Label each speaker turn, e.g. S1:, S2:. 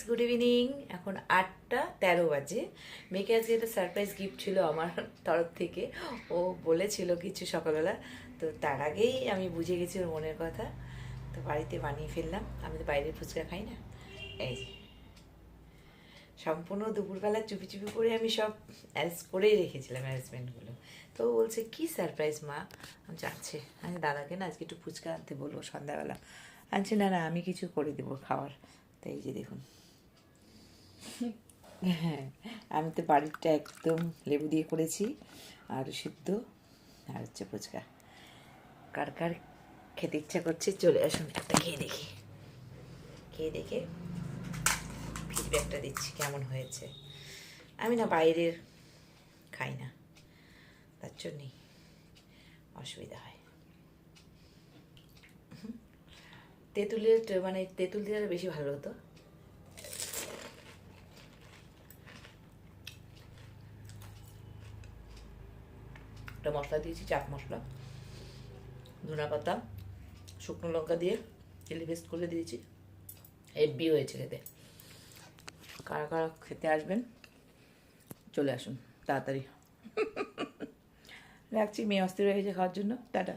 S1: Good evening. এখন 8:13 বাজে। মেয়েকে আজকে একটা সারপ্রাইজ গিফট ছিল আমার তরফ থেকে। ও বলেছিল কিছু সকালবেলা, তো তার আগেই আমি বুঝে গেছি ওর মনের কথা। তো বাড়িতে বানিয়ে ফেললাম। আমি তো বাইরের ফুচকা খাই না। এই যে সম্পূর্ণ দুপুরবেলা চুপি চুপি করে আমি সব অ্যারেঞ্জ করেই রেখেছিলাম, অ্যারেঞ্জমেন্টগুলো। তো ও বলছে কি সারপ্রাইজ মা? আমি যাচ্ছে, আমি দাদাকে না আজকে একটু ফুচকা আনতে বলবো সন্ধ্যাবেলা। আনছে না না, আমি কিছু করে দেবো খাওয়ার। তো এই যে দেখুন, হ্যাঁ, আমি তো বাড়িটা একদম লেবু দিয়ে করেছি, আর সিদ্ধ, আর হচ্ছে ফুচকা। কার কার খেতে ইচ্ছা করছে চলে আসুন, একটা খেয়ে দেখি। খেয়ে দেখে ফিডব্যাকটা দিচ্ছি কেমন হয়েছে। আমি না বাইরের খাই না, তার জন্যই অসুবিধা হয়। তেঁতুলের মানে তেঁতুল দিয়ে আরও বেশি ভালো হতো। একটা মশলা দিয়েছি, চাট মশলা, ধনা পাতা, শুকনো লঙ্কা দিয়ে চিলি পেস্ট করে দিয়েছি। হেব্বি হয়েছে খেতে। কারা কারা খেতে আসবেন চলে আসুন তাড়াতাড়ি। রাখছি, মেয়ে অস্থির হয়ে গেছে খাওয়ার জন্য। টাটা।